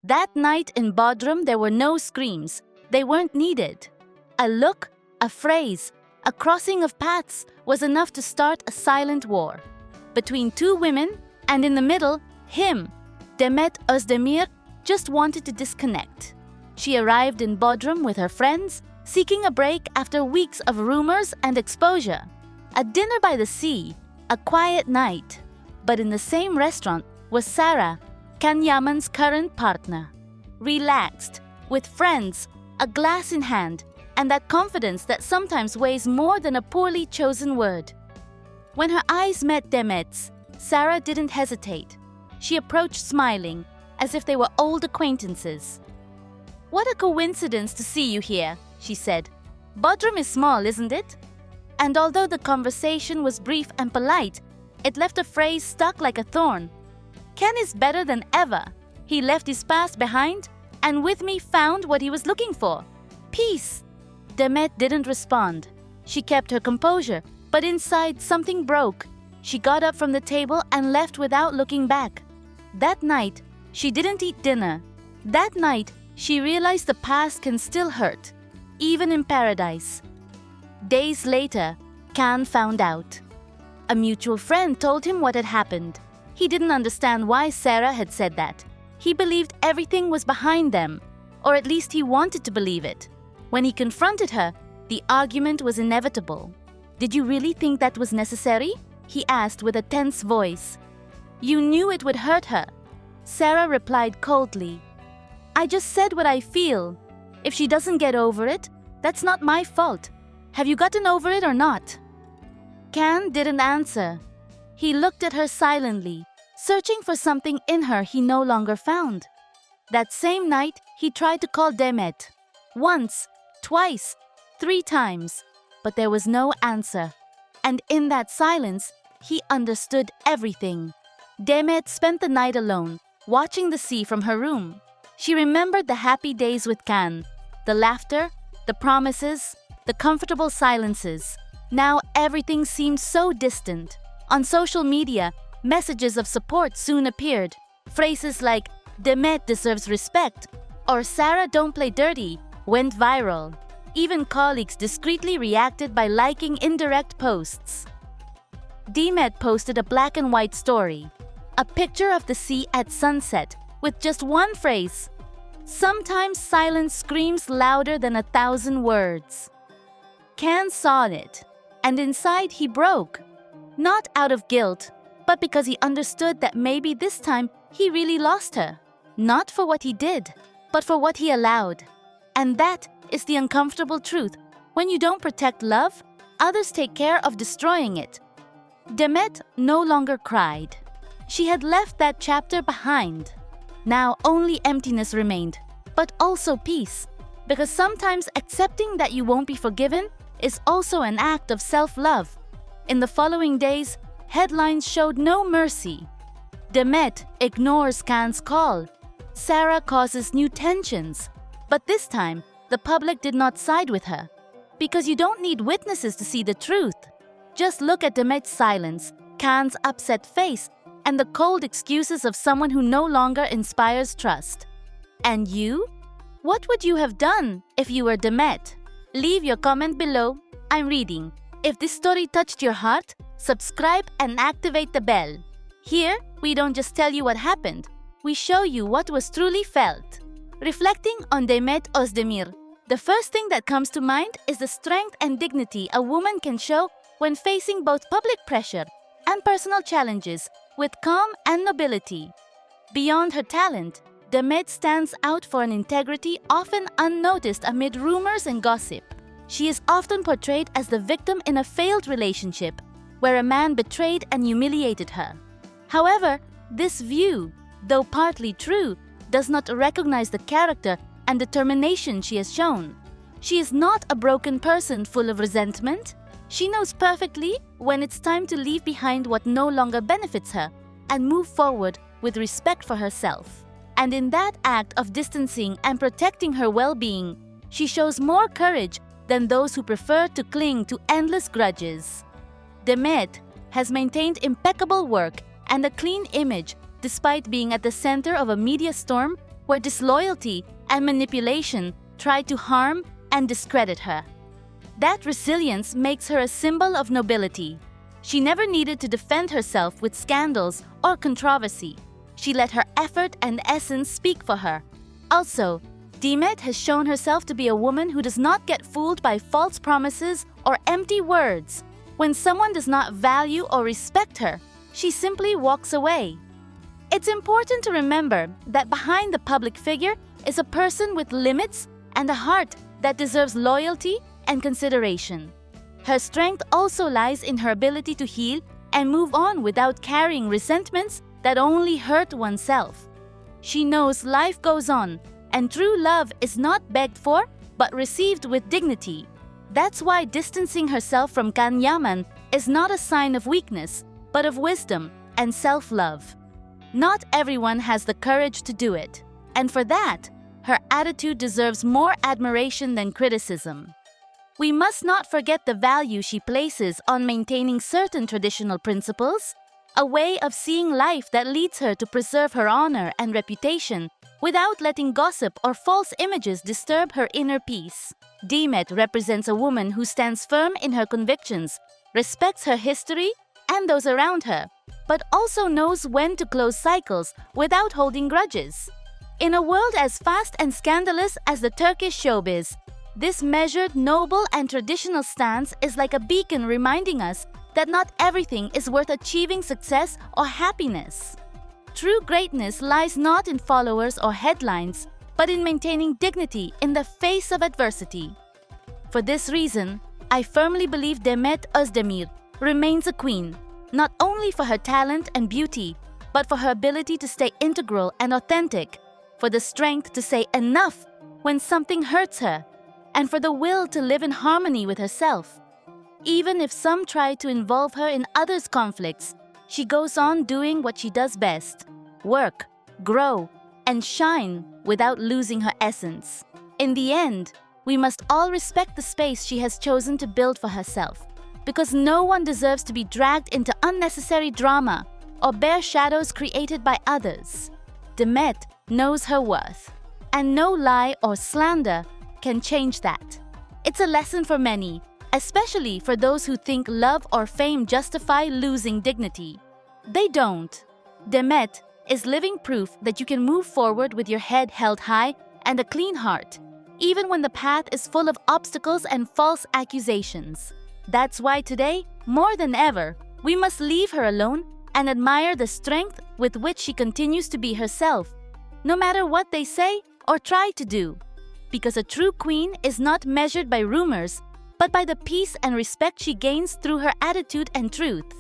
That night in Bodrum, there were no screams. They weren't needed. A look, a phrase, a crossing of paths was enough to start a silent war. Between two women, and in the middle, him, Demet Özdemir, just wanted to disconnect. She arrived in Bodrum with her friends, seeking a break after weeks of rumors and exposure. A dinner by the sea, a quiet night. But in the same restaurant was Sarah, Yaman's current partner. Relaxed, with friends, a glass in hand, and that confidence that sometimes weighs more than a poorly chosen word. When her eyes met Demet's, Sarah didn't hesitate. She approached smiling, as if they were old acquaintances. "What a coincidence to see you here," she said. "Bodrum is small, isn't it?" And although the conversation was brief and polite, it left a phrase stuck like a thorn. "Ken is better than ever. He left his past behind and with me found what he was looking for. Peace." Demet didn't respond. She kept her composure, but inside something broke. She got up from the table and left without looking back. That night, she didn't eat dinner. That night, she realized the past can still hurt, even in paradise. Days later, Can found out. A mutual friend told him what had happened. He didn't understand why Sarah had said that. He believed everything was behind them, or at least he wanted to believe it. When he confronted her, the argument was inevitable. "Did you really think that was necessary?" he asked with a tense voice. "You knew it would hurt her." Sarah replied coldly, "I just said what I feel. If she doesn't get over it, that's not my fault. Have you gotten over it or not?" Can didn't answer. He looked at her silently, searching for something in her he no longer found. That same night, he tried to call Demet. Once, twice, 3 times, but there was no answer. And in that silence, he understood everything. Demet spent the night alone, watching the sea from her room. She remembered the happy days with Can, the laughter, the promises, the comfortable silences. Now everything seemed so distant. On social media, messages of support soon appeared. Phrases like, "Demet deserves respect," or "Sarah, don't play dirty," went viral. Even colleagues discreetly reacted by liking indirect posts. Demet posted a black and white story, a picture of the sea at sunset, with just one phrase, "Sometimes silence screams louder than 1,000 words." Can saw it, and inside he broke. Not out of guilt, but because he understood that maybe this time he really lost her. Not for what he did, but for what he allowed. And that is the uncomfortable truth. When you don't protect love, others take care of destroying it. Demet no longer cried. She had left that chapter behind. Now only emptiness remained, but also peace. Because sometimes accepting that you won't be forgiven is also an act of self-love. In the following days, headlines showed no mercy. Demet ignores Can's call. Sarah causes new tensions. But this time, the public did not side with her. Because you don't need witnesses to see the truth. Just look at Demet's silence, Can's upset face, and the cold excuses of someone who no longer inspires trust. And you? What would you have done if you were Demet? Leave your comment below. I'm reading. If this story touched your heart, subscribe and activate the bell. Here, we don't just tell you what happened. We show you what was truly felt. Reflecting on Demet Özdemir, the first thing that comes to mind is the strength and dignity a woman can show when facing both public pressure and personal challenges with calm and nobility. Beyond her talent, Demet stands out for an integrity often unnoticed amid rumors and gossip. She is often portrayed as the victim in a failed relationship, where a man betrayed and humiliated her. However, this view, though partly true, does not recognize the character and determination she has shown. She is not a broken person full of resentment. She knows perfectly when it's time to leave behind what no longer benefits her and move forward with respect for herself. And in that act of distancing and protecting her well-being, she shows more courage than those who prefer to cling to endless grudges. Demet has maintained impeccable work and a clean image despite being at the center of a media storm where disloyalty and manipulation tried to harm and discredit her. That resilience makes her a symbol of nobility. She never needed to defend herself with scandals or controversy. She let her effort and essence speak for her. Also, Demet has shown herself to be a woman who does not get fooled by false promises or empty words. When someone does not value or respect her, she simply walks away. It's important to remember that behind the public figure is a person with limits and a heart that deserves loyalty and consideration. Her strength also lies in her ability to heal and move on without carrying resentments that only hurt oneself. She knows life goes on, and true love is not begged for, but received with dignity. That's why distancing herself from Yaman is not a sign of weakness, but of wisdom and self-love. Not everyone has the courage to do it, and for that, her attitude deserves more admiration than criticism. We must not forget the value she places on maintaining certain traditional principles, a way of seeing life that leads her to preserve her honor and reputation without letting gossip or false images disturb her inner peace. Demet represents a woman who stands firm in her convictions, respects her history and those around her, but also knows when to close cycles without holding grudges. In a world as fast and scandalous as the Turkish showbiz, this measured, noble, and traditional stance is like a beacon reminding us that not everything is worth achieving success or happiness. True greatness lies not in followers or headlines, but in maintaining dignity in the face of adversity. For this reason, I firmly believe Demet Özdemir remains a queen, not only for her talent and beauty, but for her ability to stay integral and authentic, for the strength to say enough when something hurts her, and for the will to live in harmony with herself. Even if some try to involve her in others' conflicts, she goes on doing what she does best: work, grow, and shine without losing her essence. In the end, we must all respect the space she has chosen to build for herself, because no one deserves to be dragged into unnecessary drama or bear shadows created by others. Demet knows her worth, and no lie or slander can change that. It's a lesson for many, especially for those who think love or fame justify losing dignity. They don't. Demet is living proof that you can move forward with your head held high and a clean heart, even when the path is full of obstacles and false accusations. That's why today, more than ever, we must leave her alone and admire the strength with which she continues to be herself, no matter what they say or try to do. Because a true queen is not measured by rumors, but by the peace and respect she gains through her attitude and truth.